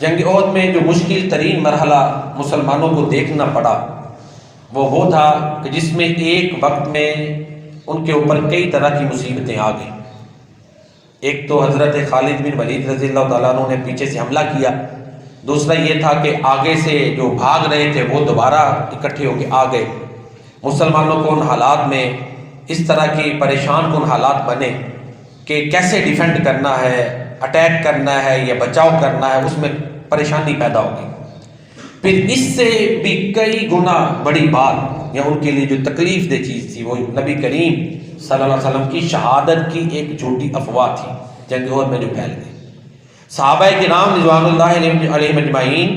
جنگ احد میں جو مشکل ترین مرحلہ مسلمانوں کو دیکھنا پڑا وہ تھا کہ جس میں ایک وقت میں ان کے اوپر کئی طرح کی مصیبتیں آ گئیں۔ ایک تو حضرت خالد بن ولید رضی اللہ تعالیٰ عنہ نے پیچھے سے حملہ کیا، دوسرا یہ تھا کہ آگے سے جو بھاگ رہے تھے وہ دوبارہ اکٹھے ہو کے آ گئے۔ مسلمانوں کو ان حالات میں اس طرح کی پریشان کن حالات بنے کہ کیسے ڈیفینڈ کرنا ہے، اٹیک کرنا ہے یا بچاؤ کرنا ہے، اس میں پریشانی پیدا ہوگی۔ پھر اس سے بھی کئی گنا بڑی بات یا ان کے لیے جو تکلیف دہ چیز تھی وہ نبی کریم صلی اللہ علیہ وسلم کی شہادت کی ایک جھوٹی افواہ تھی جنگ احد میں جو پھیل گئی۔ صحابہ کرام رضوان اللہ علیہم اجمعین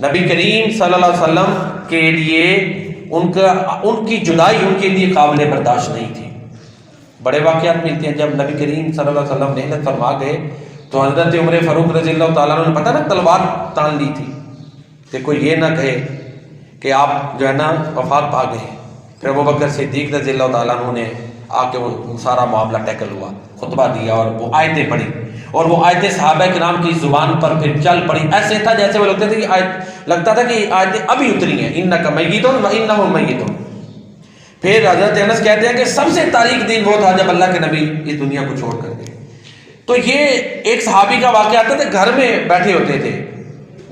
نبی کریم صلی اللہ علیہ وسلم کے لیے ان کی جدائی ان کے لیے قابل برداشت نہیں تھی۔ بڑے واقعات ملتے ہیں، جب نبی کریم صلی اللہ علیہ وسلم رحلت فرما گئے تو حضرت عمر فاروق رضی اللہ تعالیٰ عنہ نے پتہ نا تلوار تان لی تھی کہ کوئی یہ نہ کہے کہ آپ جو ہے نا وفات پا گئے۔ پھر ابو بکر صدیق رضی اللہ تعالیٰ عنہ نے آ کے وہ سارا معاملہ ٹیکل ہوا، خطبہ دیا اور وہ آیتیں پڑھی، اور وہ آیتیں صحابہ کرام کی زبان پر پھر چل پڑی۔ ایسے تھا جیسے وہ لگتا تھا کہ آیتیں ابھی اتری ہیں، انک میت و انہم میتون۔ پھر حضرت انس کہتے ہیں کہ سب سے تاریخ دن وہ تھا جب اللہ کے نبی اس دنیا کو چھوڑ کر گئے۔ تو یہ ایک صحابی کا واقعہ آتا تھا، گھر میں بیٹھے ہوتے تھے،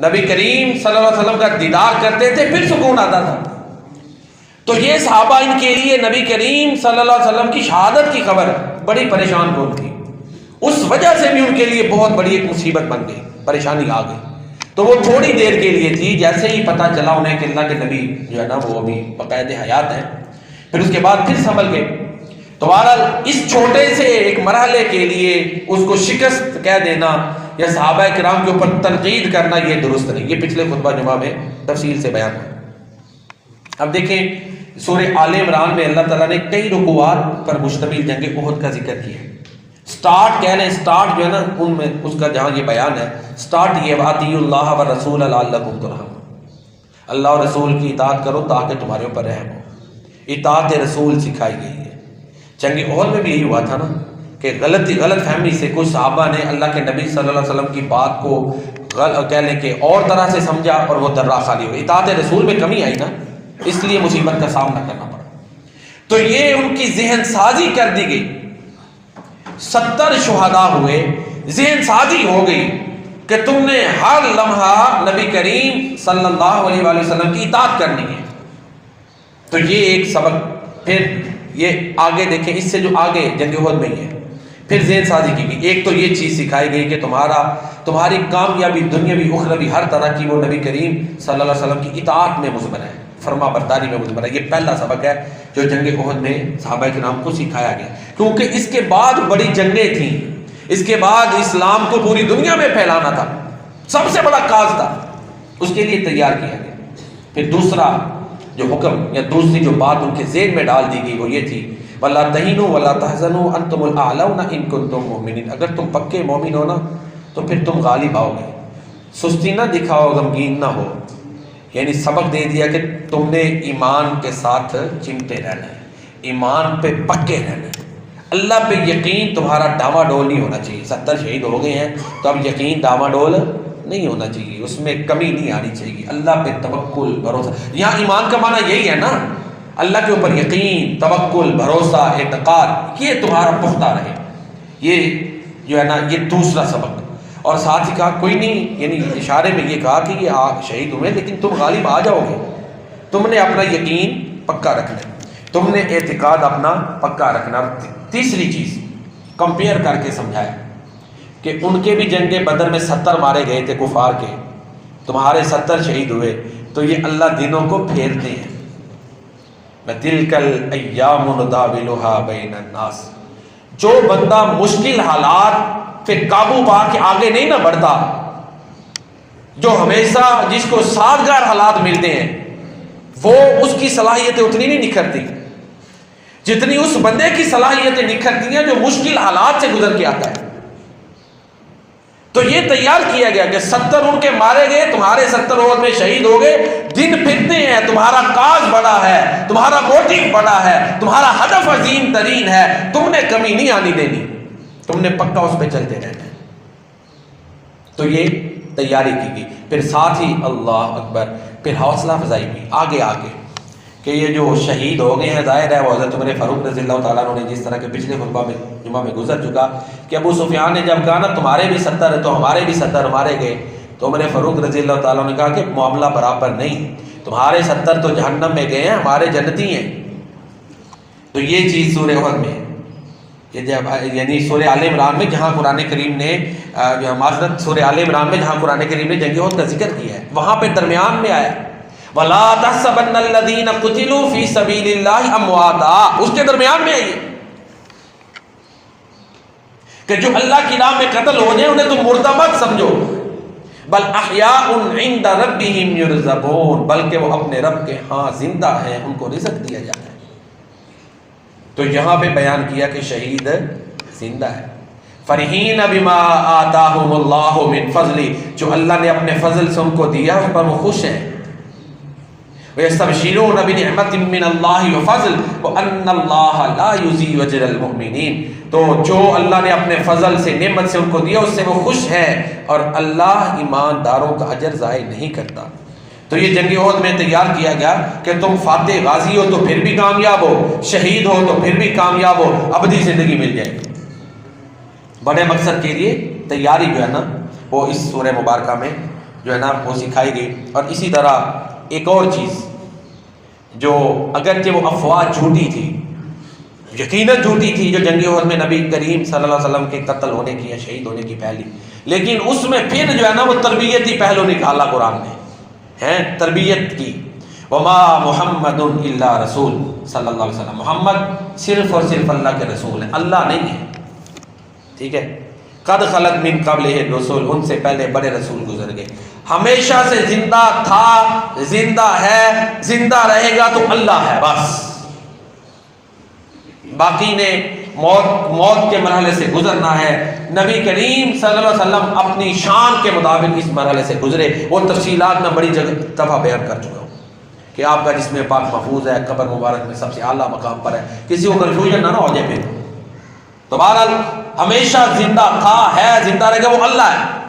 نبی کریم صلی اللہ علیہ وسلم کا دیدار کرتے تھے، پھر سکون آتا تھا۔ تو یہ صحابہ ان کے لیے نبی کریم صلی اللہ علیہ وسلم کی شہادت کی خبر بڑی پریشان کن تھی، اس وجہ سے بھی ان کے لیے بہت بڑی ایک مصیبت بن گئی، پریشانی آ گئی۔ تو وہ تھوڑی دیر کے لیے تھی، جیسے ہی پتہ چلا انہیں کہ اللہ کے نبی جو ہے نا وہ ابھی باقاعد حیات ہیں، پھر اس کے بعد پھر سنبھل گئے۔ تو بہرحال اس چھوٹے سے ایک مرحلے کے لیے اس کو شکست کہہ دینا یا صحابہ کرام کے اوپر تنقید کرنا یہ درست نہیں، یہ پچھلے خطبہ جمعہ میں تفصیل سے بیان ہوا۔ اب دیکھیں سورہ آل عمران میں اللہ تعالیٰ نے کئی رکوعات پر مشتمل جنگ احد کا ذکر کیا ہے۔ سٹارٹ کہہ لیں، سٹارٹ جو ہے نا ان میں اس کا جہاں یہ بیان ہے، سٹارٹ یہ واطیعوا اللہ والرسول لعلکم ترحمون، اللہ اور رسول کی اطاعت کرو تاکہ تمہارے اوپر رحم ہو۔ اطاعت رسول سکھائی گئی ہے۔ جنگ احد میں بھی یہی ہوا تھا نا کہ غلط فہمی سے کچھ صحابہ نے اللہ کے نبی صلی اللہ علیہ وسلم کی بات کو کہہ لیں کہ اور طرح سے سمجھا اور وہ درا خالی ہوئی، اطاعت رسول میں کمی آئی نا، اس لیے مصیبت کا سامنا کرنا پڑا۔ تو یہ ان کی ذہن سازی کر دی گئی، 70 شہداء ہوئے، ذہن سازی ہو گئی کہ تم نے ہر لمحہ نبی کریم صلی اللہ علیہ وآلہ وسلم کی اطاعت کرنی ہے۔ تو یہ ایک سبق، پھر یہ آگے دیکھیں، اس سے جو آگے جنگ احد میں ہی ہے، پھر ذہن سازی کی گئی۔ ایک تو یہ چیز سکھائی گئی کہ تمہاری کامیابی دنیاوی اخروی ہر طرح کی وہ نبی کریم صلی اللہ علیہ وسلم کی اطاعت میں مضمر ہے، فرما برداری میں مضمر ہے۔ یہ پہلا سبق ہے جو جنگ احد میں صحابہ کرام کو سکھایا گیا، کیونکہ اس کے بعد بڑی جنگیں تھیں، اس کے بعد اسلام کو پوری دنیا میں پھیلانا تھا، سب سے بڑا کاز تھا، اس کے لیے تیار کیا گیا۔ پھر دوسرا جو حکم یا دوسری جو بات ان کے ذہن میں ڈال دی گئی وہ یہ تھی، وَلَا تَهِنُوا وَلَا تَحْزَنُوا أَنْتُمُ الْأَعْلَوْنَ إِن كُنتُم مُؤْمِنِينَ، اگر تم پکے مومن ہو نا تو پھر تم غالب آؤ گے، سستی نہ دکھاؤ، غمگین نہ ہو۔ یعنی سبق دے دیا کہ تم نے ایمان کے ساتھ چمٹے رہنا ہے، ایمان پہ پکے رہنا ہے، اللہ پہ یقین تمہارا ڈاما ڈول نہیں ہونا چاہیے۔ 70 شہید ہو گئے ہیں تو اب یقین ڈاما ڈول نہیں ہونا چاہیے، اس میں کمی نہیں آنی چاہیے، اللہ پہ توکل بھروسہ۔ یہاں ایمان کا معنی یہی ہے نا، اللہ کے اوپر یقین، توکل، بھروسہ، اعتقاد، یہ تمہارا پختہ رہے۔ یہ جو ہے نا یہ دوسرا سبق، اور ساتھ ہی کہا کوئی نہیں، یعنی اشارے میں یہ کہا کہ یہ شہید ہوئے لیکن تم غالب آ جاؤ گے، تم نے اپنا یقین پکا رکھنا، تم نے اعتقاد اپنا پکا رکھنا۔ تیسری چیز کمپیئر کر کے سمجھایا کہ ان کے بھی جنگ بدر میں 70 مارے گئے تھے کفار کے، تمہارے 70 شہید ہوئے، تو یہ اللہ دنوں کو پھیرتے ہیں۔ وَتِلْكَ الْأَيَّامُ نُدَاوِلُهَا بَيْنَ النَّاسِ، جو بندہ مشکل حالات پہ قابو پا کے آگے نہیں نہ بڑھتا، جو ہمیشہ جس کو سازگار حالات ملتے ہیں وہ اس کی صلاحیتیں اتنی نہیں نکھرتی جتنی اس بندے کی صلاحیتیں نکھرتی ہیں جو مشکل حالات سے گزر کے آتا ہے۔ تو یہ تیار کیا گیا کہ 70 ان کے مارے گئے، تمہارے 70 احد میں شہید ہو گئے، دن پھرتے ہیں، تمہارا کاز بڑا ہے، تمہارا موٹیو بڑا ہے، تمہارا ہدف عظیم ترین ہے، تم نے کمی نہیں آنی دینی، تم نے پکا اس پہ چلتے رہنا ہے۔ تو یہ تیاری کی گئی. پھر ساتھ ہی اللہ اکبر پھر حوصلہ افزائی بھی آگے کہ یہ جو شہید ہو گئے ہیں، ظاہر ہے وہ حضرت عمر فاروق رضی اللہ تعالیٰ عنہ نے جس طرح کے پچھلے خطبہ میں جمعہ میں گزر چکا کہ ابو سفیان نے جب کہا نا تمہارے بھی 70 تو ہمارے بھی 70 مارے گئے، تو عمر فاروق رضی اللہ تعالیٰ نے کہا کہ معاملہ برابر نہیں، تمہارے 70 تو جہنم میں گئے ہیں، ہمارے جنتی ہیں. تو یہ چیز سورہ احد میں یعنی سورہ آل عمران میں جہاں قرآن کریم نے معذرت سورہ آل عمران میں جہاں قرآن کریم نے جنگ احد کا ذکر کیا ہے، وہاں پہ درمیان میں آیا وَلَا تَحْسَبَنَّ الَّذِينَ قُتِلُوا فِي سَبِيلِ اللَّهِ أَمْوَاتًا، اس کے درمیان میں آئی کہ جو اللہ کی راہ میں قتل ہو جائے انہیں تم مردہ مت سمجھو، بل احیاء عند ربهم یرزقون، بلکہ وہ اپنے رب کے ہاں زندہ ہیں، ان کو رزق دیا جاتا ہے. تو یہاں پہ بیان کیا کہ شہید زندہ ہے. فرحین بما آتاہم اللہ من فضل، جو اللہ نے اپنے فضل سے ان کو دیا اس پر وہ خوش ہیں. وَيَسْتَبْشِرُونَ بِنِعْمَةٍ مِّنَ اللَّهِ وَفَضْلٍ وَأَنَّ اللَّهَ لَا يُضِيعُ أَجْرَ الْمُؤْمِنِينَ، تو جو اللہ نے اپنے فضل سے نعمت سے ان کو دیا اس سے وہ خوش ہے، اور اللہ ایمانداروں کا اجر ضائع نہیں کرتا. تو یہ جنگ احد میں تیار کیا گیا کہ تم فاتح غازی ہو تو پھر بھی کامیاب ہو، شہید ہو تو پھر بھی کامیاب ہو، ابدی زندگی مل جائے. بڑے مقصد کے لیے تیاری جو ہے نا وہ اس سورہ مبارکہ میں جو ہے نا وہ سکھائی گئی. اور اسی طرح ایک اور چیز جو اگرچہ وہ افواہ جھوٹی تھی، یقیناً جھوٹی تھی، جو جنگ احد میں نبی کریم صلی اللہ علیہ وسلم کے قتل ہونے کی یا شہید ہونے کی پہلی، لیکن اس میں پھر جو ہے نا وہ تربیتی پہلو نکالا قرآن نے ہے، تربیت کی. وما محمد الا رسول صلی اللہ علیہ وسلم، محمد صرف اور صرف اللہ کے رسول ہیں، اللہ نہیں ہے. ٹھیک ہے، قد خلت من قبلہ الرسل، ان سے پہلے بڑے رسول گزر گئے. ہمیشہ سے زندہ تھا، زندہ ہے، زندہ رہے گا تو اللہ ہے بس. باقی نے موت کے مرحلے سے گزرنا ہے. نبی کریم صلی اللہ علیہ وسلم اپنی شان کے مطابق اس مرحلے سے گزرے. وہ تفصیلات میں بڑی دفعہ بیان کر چکا ہوں کہ آپ کا جسم پاک محفوظ ہے، قبر مبارک میں سب سے اعلیٰ مقام پر ہے، کسی کو کنفیوژن نہ ہو جائے. پھر تو بہرحال ہمیشہ زندہ تھا، ہے، زندہ رہے گا، وہ اللہ ہے.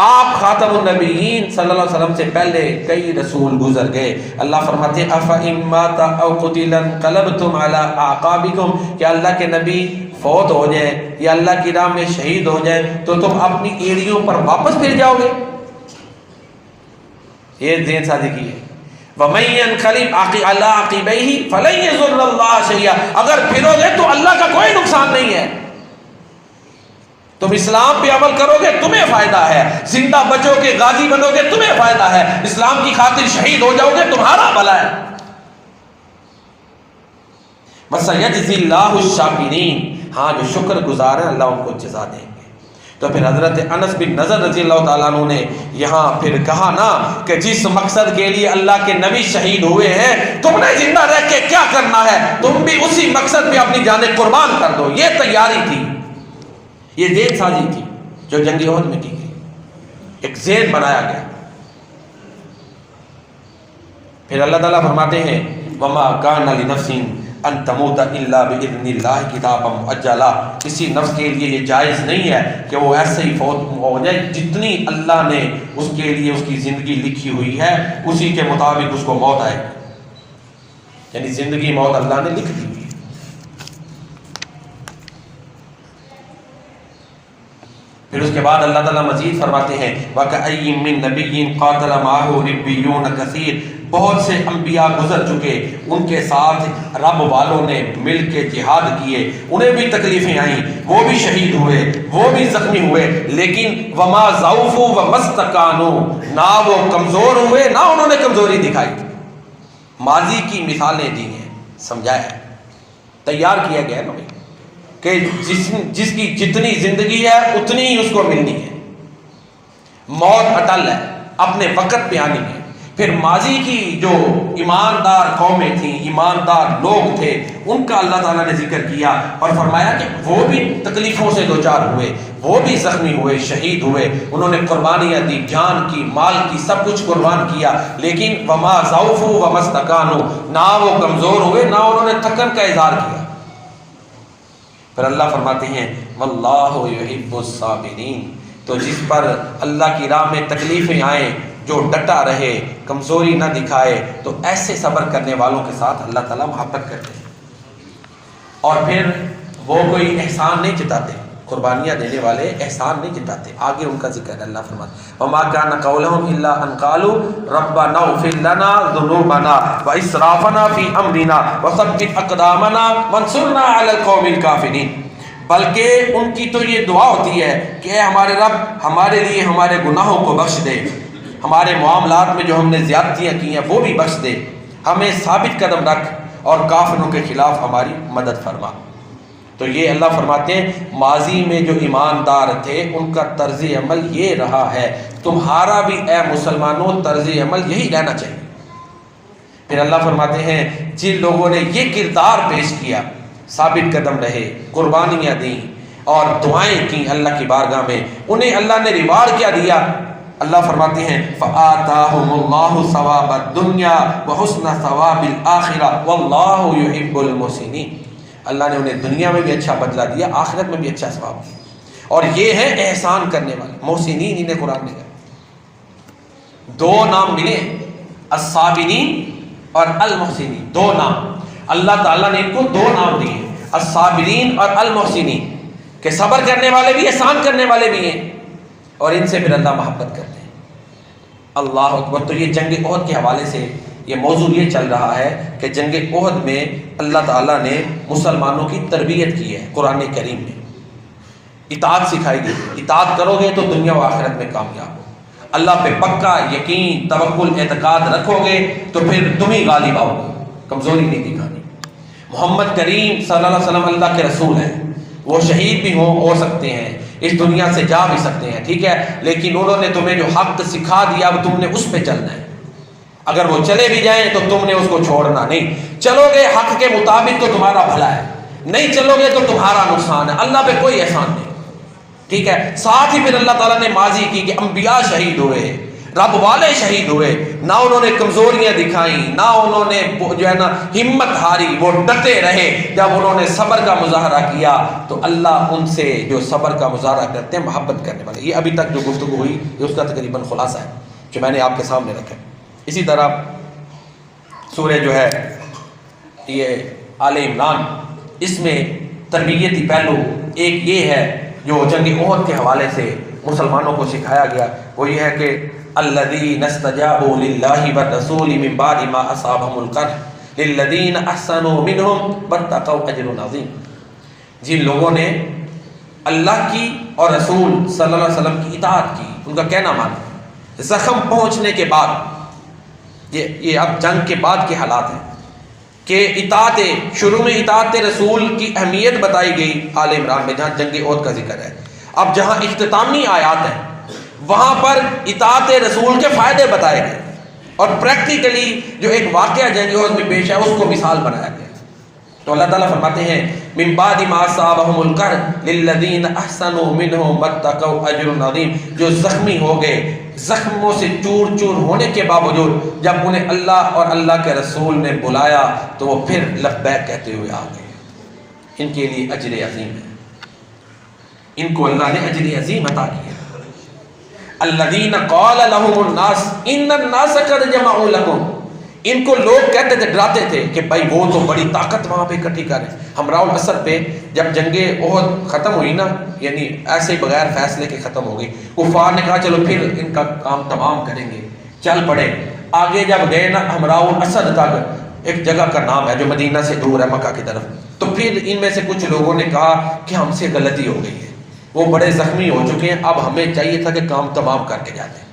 آپ خاتم النبیین صلی اللہ علیہ وسلم سے پہلے کئی رسول گزر گئے. اللہ فرماتے ہیں أَفَإِن مَّاتَ أَوْ قُتِلَ انقلبتم عَلَىٰ أَعْقَابِكُمْ، کہ اللہ کے نبی فوت ہو جائیں یا اللہ کی راہ میں شہید ہو جائیں تو تم اپنی ایڑیوں پر واپس پھر جاؤ گے. یہ ذہن سازی کی ہے. وَمَن يَنقَلِبْ عَلَىٰ عَقِبَيْهِ فَلَن يَضُرَّ اللَّهَ شَيْئًا، اگر پھرو گے تو اللہ کا کوئی نقصان نہیں ہے. تم اسلام پہ عمل کرو گے تمہیں فائدہ ہے، زندہ بچو گے، غازی بنو گے تمہیں فائدہ ہے، اسلام کی خاطر شہید ہو جاؤ گے تمہارا بھلا ہے. وَسَيَجْزِي اللَّهُ الشَّاكِرِينَ، ہاں جو شکر گزار ہیں اللہ ان کو جزا دیں گے. تو پھر حضرت انس بن نضر رضی اللہ تعالیٰ عنہ نے یہاں پھر کہا نا کہ جس مقصد کے لیے اللہ کے نبی شہید ہوئے ہیں تم نے زندہ رہ کے کیا کرنا ہے، تم بھی اسی مقصد پہ اپنی جانیں قربان کر دو. یہ تیاری تھی، یہ ذہن سازی تھی جو جنگ احد میں کی گئی، ایک ذہن بنایا گیا. پھر اللہ تعالیٰ فرماتے ہیں وما کان لنفس ان تموت الا باذن اللہ کتابا مؤجلا، کسی نفس کے لیے یہ جائز نہیں ہے کہ وہ ایسے ہی فوت ہو جائے، جتنی اللہ نے اس کے لیے اس کی زندگی لکھی ہوئی ہے اسی کے مطابق اس کو موت آئے، یعنی زندگی موت اللہ نے لکھ دی ہوئی ہے. پھر اس کے بعد اللہ تعالیٰ مزید فرماتے ہیں وَكَأَيٍّ مِّن نَبِيٍّ قَاتَلَ مَعَهُ رِبِّيُّونَ كَثِيرٌ، بہت سے انبیاء گزر چکے، ان کے ساتھ رب والوں نے مل کے جہاد کیے، انہیں بھی تکلیفیں آئیں، وہ بھی شہید ہوئے، وہ بھی زخمی ہوئے، لیکن وَمَا ضَعُفُوا وَمَا اسْتَكَانُوا، نہ وہ کمزور ہوئے نہ انہوں نے کمزوری دکھائی. ماضی کی مثالیں دی ہیں، سمجھایا ہے، تیار کیا گیا ہے نا کہ جس کی جتنی زندگی ہے اتنی ہی اس کو ملنی ہے، موت اٹل ہے، اپنے وقت پہ آنی ہے. پھر ماضی کی جو ایماندار قومیں تھیں، ایماندار لوگ تھے، ان کا اللہ تعالیٰ نے ذکر کیا اور فرمایا کہ وہ بھی تکلیفوں سے دوچار ہوئے، وہ بھی زخمی ہوئے، شہید ہوئے، انہوں نے قربانیاں دی، جان کی، مال کی، سب کچھ قربان کیا، لیکن وما ضعفوا وما استکانوا، نہ وہ کمزور ہوئے نہ انہوں نے تھکن کا اظہار کیا. پھر اللہ فرماتے ہیں واللہ یحب الصابرین، تو جس پر اللہ کی راہ میں تکلیفیں آئیں، جو ڈٹا رہے، کمزوری نہ دکھائے، تو ایسے صبر کرنے والوں کے ساتھ اللہ تعالیٰ محبت کرتے ہیں۔ اور پھر وہ کوئی احسان نہیں جتاتے، قربانیاں دینے والے احسان نہیں جتاتے۔ آگے ان کا ذکر ہے، اللہ فرماتا ہے وَمَا كَانَ قَوْلُهُمْ إِلَّا أَنْ قَالُوا رَبَّنَا اغْفِرْ لَنَا ذُنُوبَنَا وَإِسْرَافَنَا فِي أَمْرِنَا وَثَبِّتْ أَقْدَامَنَا وَانصُرْنَا عَلَى الْقَوْمِ الْكَافِرِينَ۔ بلکہ ان کی تو یہ دعا ہوتی ہے کہ اے ہمارے رب، ہمارے لیے ہمارے گناہوں کو بخش دے، ہمارے معاملات میں جو ہم نے زیادتیاں کی ہیں وہ بھی بخش دے، ہمیں ثابت قدم رکھ اور کافروں کے خلاف ہماری مدد فرما۔ تو یہ اللہ فرماتے ہیں ماضی میں جو ایماندار تھے ان کا طرز عمل یہ رہا ہے، تمہارا بھی اے مسلمانوں طرز عمل یہی رہنا چاہیے۔ پھر اللہ فرماتے ہیں جن لوگوں نے یہ کردار پیش کیا، ثابت قدم رہے، قربانیاں دیں اور دعائیں کی اللہ کی بارگاہ میں، انہیں اللہ نے ریوارڈ کیا دیا؟ اللہ فرماتے ہیں فَآتَاهُمُ اللَّهُ ثَوَابَ الدُّنْيَا وَحُسْنَ ثَوَابِ الْآخِرَةِ وَاللَّهُ يُحِبُّ الْمُحْسِنِينَ۔ اللہ نے انہیں دنیا میں بھی اچھا بدلہ دیا، آخرت میں بھی اچھا ثواب دیا، اور یہ ہیں احسان کرنے والے محسنین۔ انہیں قرآن نے کہا دو نام ملے، الصابرین اور المحسنین، دو نام اللہ تعالیٰ نے ان کو دو نام دیے، الصابرین اور المحسنین، کہ صبر کرنے والے بھی احسان کرنے والے بھی ہیں، اور ان سے پھر اللہ محبت کرتے ہیں۔ اللہ اکبر۔ تو یہ جنگ احد کے حوالے سے یہ موضوع یہ چل رہا ہے کہ جنگ احد میں اللہ تعالیٰ نے مسلمانوں کی تربیت کی ہے، قرآن کریم میں اطاعت سکھائی گئی، اطاعت کرو گے تو دنیا و آخرت میں کامیاب ہو، اللہ پہ پکا یقین توکل اعتقاد رکھو گے تو پھر تم ہی غالب آؤ گے، کمزوری نہیں دکھانی۔ محمد کریم صلی اللہ علیہ وسلم اللہ کے رسول ہیں، وہ شہید بھی ہو سکتے ہیں، اس دنیا سے جا بھی سکتے ہیں، ٹھیک ہے، لیکن انہوں نے تمہیں جو حق سکھا دیا اب تم نے اس پہ چلنا ہے۔ اگر وہ چلے بھی جائیں تو تم نے اس کو چھوڑنا نہیں، چلو گے حق کے مطابق تو تمہارا بھلا ہے، نہیں چلو گے تو تمہارا نقصان ہے، اللہ پہ کوئی احسان نہیں، ٹھیک ہے۔ ساتھ ہی پھر اللہ تعالیٰ نے ماضی کی کہ انبیاء شہید ہوئے، رب والے شہید ہوئے، نہ انہوں نے کمزوریاں دکھائیں، نہ انہوں نے جو ہے نا ہمت ہاری، وہ ڈٹے رہے۔ جب انہوں نے صبر کا مظاہرہ کیا تو اللہ ان سے جو صبر کا مظاہرہ کرتے ہیں محبت کرنے والے۔ یہ ابھی تک جو گفتگو ہوئی یہ اس کا تقریباً خلاصہ ہے جو میں نے آپ کے سامنے رکھا۔ اسی طرح سورہ جو ہے یہ آل عمران، اس میں تربیتی پہلو ایک یہ ہے جو جنگ احد کے حوالے سے مسلمانوں کو سکھایا گیا، وہ یہ ہے کہ الذین استجابوا للہ والرسول من بعد ما اصابهم القرح للذین احسنوا منهم واتقوا اجر عظیم۔ جن لوگوں نے اللہ کی اور رسول صلی اللہ علیہ وسلم کی اطاعت کی، ان کا کہنا مانا، زخم پہنچنے کے بعد، یہ اب جنگ کے بعد کے حالات ہیں کہ اطاعت، شروع میں اطاعت رسول کی اہمیت بتائی گئی آل عمران میں جہاں جنگ احد کا ذکر ہے، اب جہاں اختتامی آیات ہیں وہاں پر اطاعت رسول کے فائدے بتائے گئے، اور پریکٹیکلی جو ایک واقعہ جنگ احد میں پیش ہے اس کو مثال بنایا گیا۔ تو اللہ تعالیٰ فرماتے ہیں من بعد ما اصابهم القرح للذین احسنوا منهم واتقوا اجر عظیم، جو زخمی ہو گئے، زخموں سے چور چور ہونے کے باوجود جب انہیں اللہ اور اللہ کے رسول نے بلایا تو وہ پھر لبیک کہتے ہوئے آ گئے، ان کے لیے اجر عظیم ہے، ان کو اللہ نے اجر عظیم عطا کیا۔ الذین قال لهم الناس ان الناس قد جمعوا لكم، ان کو لوگ کہتے تھے، ڈراتے تھے کہ بھائی وہ تو بڑی طاقت وہاں پہ اکٹھی کر رہے ہیں۔ ہمراہ الاسد پہ جب جنگ احد ختم ہوئی نا، یعنی ایسے بغیر فیصلے کے ختم ہو گئی، کفار نے کہا چلو پھر ان کا کام تمام کریں گے، چل پڑے۔ آگے جب گئے نا ہمراہ الاسد تک، ایک جگہ کا نام ہے جو مدینہ سے دور ہے مکہ کی طرف، تو پھر ان میں سے کچھ لوگوں نے کہا کہ ہم سے غلطی ہو گئی ہے، وہ بڑے زخمی ہو چکے ہیں، اب ہمیں چاہیے تھا کہ کام تمام کر کے جاتے ہیں۔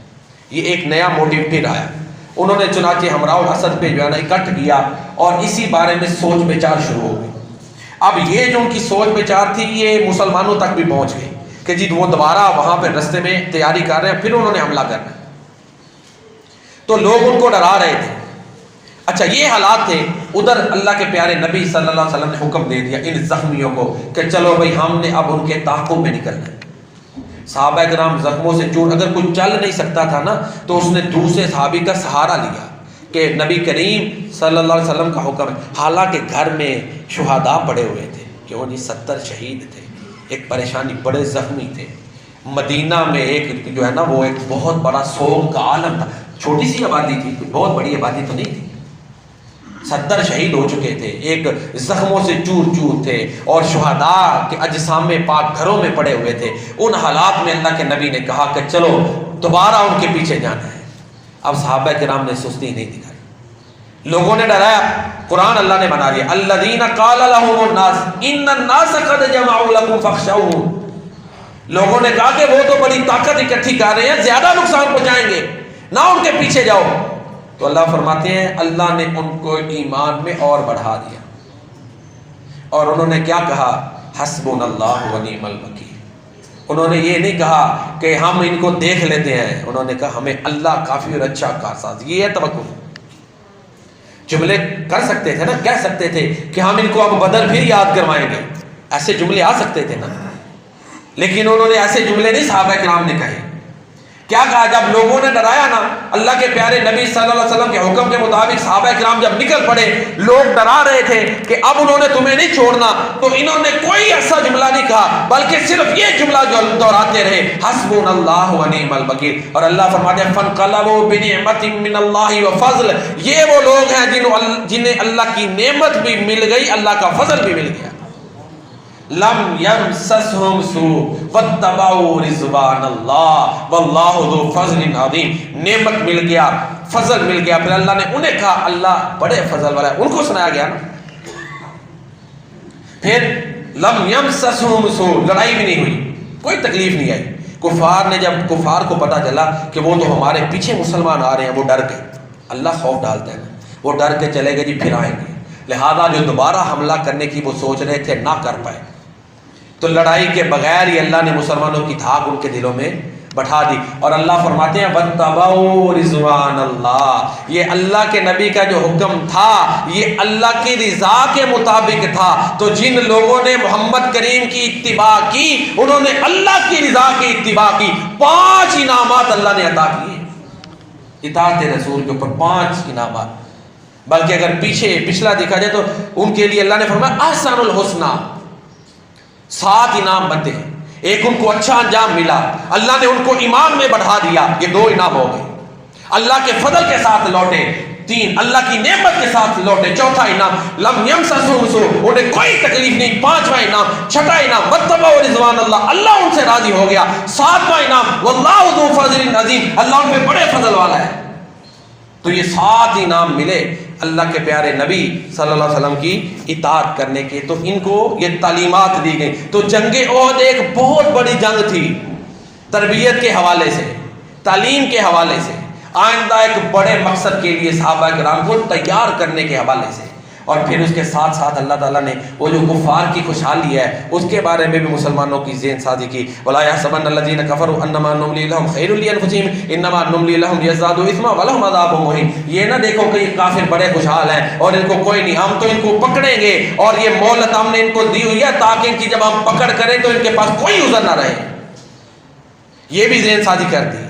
یہ ایک نیا موٹیو پھر آیا، انہوں نے چنانچہ ہمراہ الاسد پہ جو ہے نا اکٹھ کیا اور اسی بارے میں سوچ بچار شروع ہو گئی۔ اب یہ جو ان کی سوچ بچار تھی یہ مسلمانوں تک بھی پہنچ گئی کہ جی وہ دوبارہ وہاں پہ رستے میں تیاری کر رہے ہیں، پھر انہوں نے حملہ کرنا ہے، تو لوگ ان کو ڈرا رہے تھے۔ اچھا یہ حالات تھے، ادھر اللہ کے پیارے نبی صلی اللہ علیہ وسلم نے حکم دے دیا ان زخمیوں کو کہ چلو بھائی ہم نے اب ان کے تعاقب میں نکلنا ہے۔ صحابہ کرام زخموں سے چور، اگر کوئی چل نہیں سکتا تھا نا تو اس نے دوسرے صحابی کا سہارا لیا کہ نبی کریم صلی اللہ علیہ وسلم کا حکم ہے، حالانکہ گھر میں شہداء پڑے ہوئے تھے کہ وہ 70 شہید تھے، ایک پریشانی، بڑے زخمی تھے، مدینہ میں ایک جو ہے نا وہ ایک بہت بڑا سوگ کا عالم تھا. چھوٹی سی آبادی تھی، کوئی بہت بڑی آبادی تو نہیں تھی. 70 شہید ہو چکے تھے، ایک زخموں سے چور چور تھے، اور شہداء کے اجسام پاک گھروں میں پڑے ہوئے تھے. ان حالات میں اللہ کے نبی نے کہا کہ چلو دوبارہ ان کے پیچھے جانا ہے. اب صحابہ کرام نے سستی نہیں دکھائی، لوگوں نے ڈرایا. قرآن اللہ نے بنا دیا الذین قال لهم الناس ان الناس قد جمعوا لكم فاخشوهم. لوگوں نے کہا کہ وہ تو بڑی طاقت اکٹھی کر رہے ہیں، زیادہ نقصان پہنچائیں گے، نہ ان کے پیچھے جاؤ. تو اللہ فرماتے ہیں اللہ نے ان کو ایمان میں اور بڑھا دیا، اور انہوں نے کیا کہا؟ حسبنا اللہ ونعم الوکیل. انہوں نے یہ نہیں کہا کہ ہم ان کو دیکھ لیتے ہیں، انہوں نے کہا ہمیں اللہ کافی اور اچھا کارساز. یہ ہے توکل. جملے کر سکتے تھے نا، کہہ سکتے تھے کہ ہم ان کو اب بدر پھر یاد کروائیں گے، ایسے جملے آ سکتے تھے نا. لیکن انہوں نے ایسے جملے نہیں صحابہ کرام نے کہے. کیا کہا؟ جب لوگوں نے ڈرایا نا، اللہ کے پیارے نبی صلی اللہ علیہ وسلم کے حکم کے مطابق صحابہ کرام جب نکل پڑے، لوگ ڈرا رہے تھے کہ اب انہوں نے تمہیں نہیں چھوڑنا، تو انہوں نے کوئی ایسا جملہ نہیں کہا، بلکہ صرف یہ جملہ جو دہراتے رہے حسبنا اللہ ونعم الوکیل. اور اللہ فرماتے ہیں فانقلبوا بنعمت من اللہ وفضل. یہ وہ لوگ ہیں جنہیں اللہ کی نعمت بھی مل گئی، اللہ کا فضل بھی مل گیا. لم یمسسہم سوء واتبعوا رضوان اللہ واللہ ذو فضل عظیم. نعمت مل گیا، فضل مل گیا. پھر اللہ نے انہیں کہا اللہ بڑے فضل والا ہے، ان کو سنایا گیا نا. پھر لم یمسسہم سوء، لڑائی بھی نہیں ہوئی، کوئی تکلیف نہیں آئی. کفار نے، جب کفار کو پتا چلا کہ وہ تو ہمارے پیچھے مسلمان آ رہے ہیں، وہ ڈر گئے. اللہ خوف ڈالتا ہے نا، وہ ڈر کے چلے گئے جی پھر آئیں گے. لہذا جو دوبارہ حملہ کرنے کی وہ سوچ رہے تھے نہ کر پائے. تو لڑائی کے بغیر ہی اللہ نے مسلمانوں کی دھاک ان کے دلوں میں بٹھا دی. اور اللہ فرماتے ہیں واتبعوا رضوان اللہ. یہ اللہ کے نبی کا جو حکم تھا یہ اللہ کی رضا کے مطابق تھا. تو جن لوگوں نے محمد کریم کی اتباع کی انہوں نے اللہ کی رضا کی اتباع کی. 5 انعامات اللہ نے عطا کیے اطاعت رسول کے اوپر، 5 انعامات. بلکہ اگر پچھلا دیکھا جائے تو ان کے لیے اللہ نے فرمایا احسن الحسنہ، 7 انعام بنتے ہیں. ایک ان کو اچھا انجام ملا، اللہ نے ان کو ایمان میں بڑھا دیا، یہ 2 انعام ہو گئے. اللہ کے فضل کے ساتھ لوٹے، 3 اللہ کی نعمت کے ساتھ لوٹے. 4تھا انعام لم یمسسہم سوء، انہیں کوئی تکلیف نہیں. 5واں انعام، 6واں انعام واتبعوا رضوان اللہ، اللہ ان سے راضی ہو گیا. 7واں انعام واللہ ذو فضل عظیم، اللہ ان پہ بڑے فضل والا ہے. تو یہ 7 انعام ملے اللہ کے پیارے نبی صلی اللہ علیہ وسلم کی اطاعت کرنے کے. تو ان کو یہ تعلیمات دی گئی. تو جنگ احد ایک بہت بڑی جنگ تھی، تربیت کے حوالے سے، تعلیم کے حوالے سے، آئندہ ایک بڑے مقصد کے لیے صحابہ کرام کو تیار کرنے کے حوالے سے. اور پھر اس کے ساتھ ساتھ اللہ تعالیٰ نے وہ جو کفار کی خوشحالی ہے اس کے بارے میں بھی مسلمانوں کی ذہن سازی کی. وَلَا يَحْسَبَنَّ الَّذِينَ كَفَرُوا أَنَّمَا نُمْلِي لَهُمْ خَيْرٌ لِأَنفُسِهِمْ إِنَّمَا نُمْلِي لَهُمْ لِيَزْدَادُوا إِثْمًا وَلَهُمْ عَذَابٌ مُهِينٌ. یہ نہ دیکھو کہ یہ کافر بڑے خوشحال ہیں اور ان کو کوئی نہیں، ہم تو ان کو پکڑیں گے اور یہ مہلت ہم نے ان کو دی ہوئی ہے تاکہ ان کی جب ہم پکڑ کریں تو ان کے پاس کوئی عذر نہ رہے. یہ بھی ذہن سازی کر دی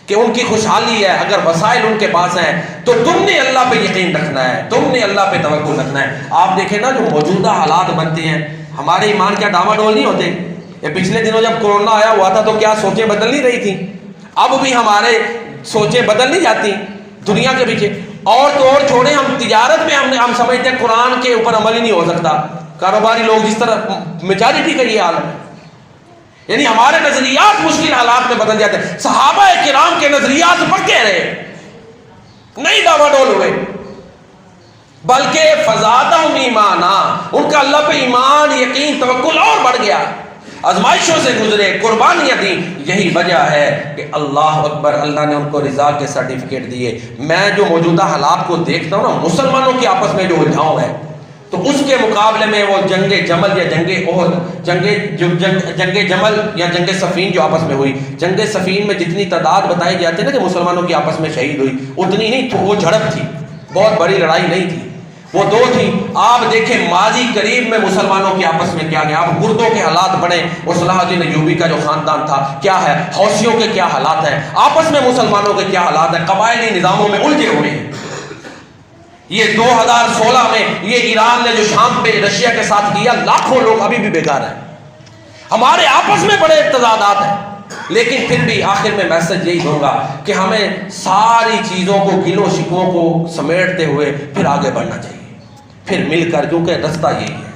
کہ ان کی خوشحالی ہے، اگر وسائل ان کے پاس ہیں تو تم نے اللہ پہ یقین رکھنا ہے، تم نے اللہ پہ توکل رکھنا ہے. آپ دیکھیں نا جو موجودہ حالات بنتے ہیں، ہمارے ایمان کیا ڈاما ڈول نہیں ہوتے. یہ پچھلے دنوں جب کورونا آیا ہوا تھا تو کیا سوچیں بدل نہیں رہی تھی؟ اب بھی ہمارے سوچیں بدل نہیں جاتی دنیا کے پیچھے. اور تو اور چھوڑیں، ہم تجارت میں ہم سمجھتے ہیں قرآن کے اوپر عمل ہی نہیں ہو سکتا. کاروباری لوگ جس طرح میجارٹی کا یہ حال ہے، یعنی ہمارے نظریات مشکل حالات میں بدل جاتے ہیں. صحابہ کرام کے نظریات پکے رہے، نہیں ڈاوا ڈول ہوئے، بلکہ فزادہم ایمانا، ان کا اللہ پہ ایمان، یقین، توکل اور بڑھ گیا. آزمائشوں سے گزرے، قربانیاں دیں. یہی وجہ ہے کہ اللہ اکبر، اللہ نے ان کو رضا کے سرٹیفکیٹ دیے. میں جو موجودہ حالات کو دیکھتا ہوں نا، مسلمانوں کے آپس میں جو الجھاؤ ہے، تو اس کے مقابلے میں وہ جنگ جمل یا جنگ احد، جنگ جمل یا جنگ صفین جو آپس میں ہوئی، جنگ صفین میں جتنی تعداد بتائی جاتی ہے نا کہ مسلمانوں کی آپس میں شہید ہوئی، اتنی نہیں. وہ جھڑپ تھی، بہت بڑی لڑائی نہیں تھی، وہ 2 تھی. آپ دیکھیں ماضی قریب میں مسلمانوں کے آپس میں کیا گیا. آپ گردوں کے حالات بڑھیں، اور صلاح الدین ایوبی کا جو خاندان تھا کیا ہے، حوثیوں کے کیا حالات ہیں، آپس میں مسلمانوں کے کیا حالات ہیں، قبائلی نظاموں میں الجھے ہوئے ہیں. یہ 2016 میں یہ ایران نے جو شام پہ رشیا کے ساتھ کیا، لاکھوں لوگ ابھی بھی بیکار ہیں. ہمارے آپس میں بڑے تضادات ہیں. لیکن پھر بھی آخر میں میسج یہی دوں گا کہ ہمیں ساری چیزوں کو، گلوں شکووں کو سمیٹتے ہوئے پھر آگے بڑھنا چاہیے، پھر مل کر، کیونکہ رستہ یہی ہے۔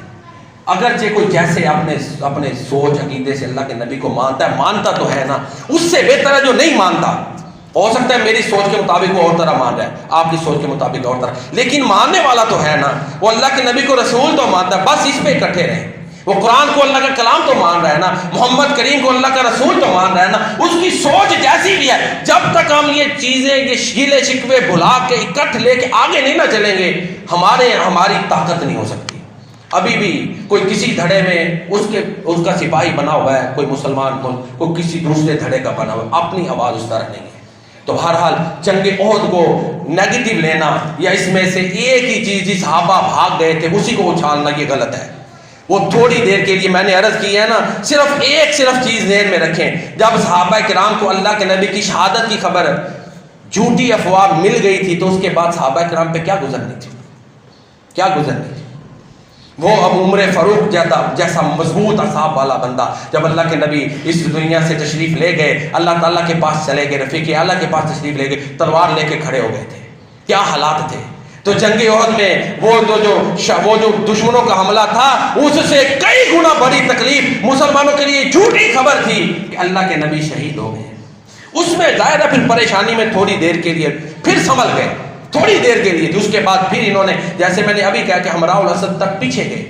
اگرچہ کوئی جیسے اپنے سوچ عقیدے سے اللہ کے نبی کو مانتا ہے، مانتا تو ہے نا، اس سے بہتر ہے جو نہیں مانتا۔ ہو سکتا ہے میری سوچ کے مطابق وہ اور طرح مان رہا ہے، آپ کی سوچ کے مطابق اور طرح، لیکن ماننے والا تو ہے نا، وہ اللہ کے نبی کو رسول تو مانتا ہے، بس اس پہ اکٹھے رہیں۔ وہ قرآن کو اللہ کا کلام تو مان رہا ہے نا، محمد کریم کو اللہ کا رسول تو مان رہا ہے نا، اس کی سوچ جیسی بھی ہے، جب تک ہم یہ چیزیں، یہ شیلے شکوے بھلا کے اکٹھ لے کے آگے نہیں نہ چلیں گے، ہماری طاقت نہیں ہو سکتی۔ ابھی بھی کوئی کسی دھڑے میں اس کا سپاہی بنا ہوا ہے، کوئی مسلمان ملک، کوئی کسی دوسرے دھڑے کا بنا ہوا ہے، اپنی آواز اس طرح نہیں ہے۔ تو بہرحال جنگ احد کو نیگیٹو لینا، یا اس میں سے ایک ہی چیز جس صحابہ بھاگ گئے تھے اسی کو اچھالنا، یہ غلط ہے۔ وہ تھوڑی دیر کے لیے، میں نے عرض کی ہے نا، صرف چیز ذہن میں رکھیں، جب صحابہ کرام کو اللہ کے نبی کی شہادت کی خبر جھوٹی افواہ مل گئی تھی، تو اس کے بعد صحابہ کرام پہ کیا گزرنی تھی، کیا گزرنی تھی؟ وہ اب عمر فاروق جیسا مضبوط اعصاب والا بندہ، جب اللہ کے نبی اس دنیا سے تشریف لے گئے، اللہ تعالیٰ کے پاس چلے گئے، رفیق اعلیٰ کے پاس تشریف لے گئے، تلوار لے کے کھڑے ہو گئے تھے، کیا حالات تھے۔ تو جنگ احد میں وہ جو دشمنوں کا حملہ تھا، اس سے کئی گنا بڑی تکلیف مسلمانوں کے لیے جھوٹی خبر تھی کہ اللہ کے نبی شہید ہو گئے۔ اس میں ظاہر ہے پھر پریشانی میں تھوڑی دیر کے لیے پھر سنبھل گئے، تھوڑی دیر کے لیے تھی، اس کے بعد پھر انہوں نے، جیسے میں نے ابھی کہا کہ ہمراہ الاسد تک پیچھے گئے،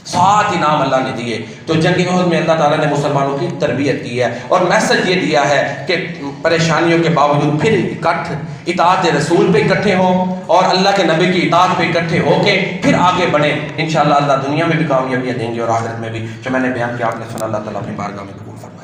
7 انعام اللہ نے دیے۔ تو جنگ احد میں اللہ تعالیٰ نے مسلمانوں کی تربیت کی ہے، اور میسج یہ دیا ہے کہ پریشانیوں کے باوجود پھر اطاعت رسول پہ اکٹھے ہوں، اور اللہ کے نبی کی اطاعت پہ اکٹھے ہو کے پھر آگے بڑھیں۔ انشاءاللہ اللہ دنیا میں بھی کامیابیاں دیں گے اور آخرت میں بھی۔ جو میں نے بیان کیا آپ نے سنا، اللہ تعالیٰ اپنی بارگاہ میں قبول فرمائے۔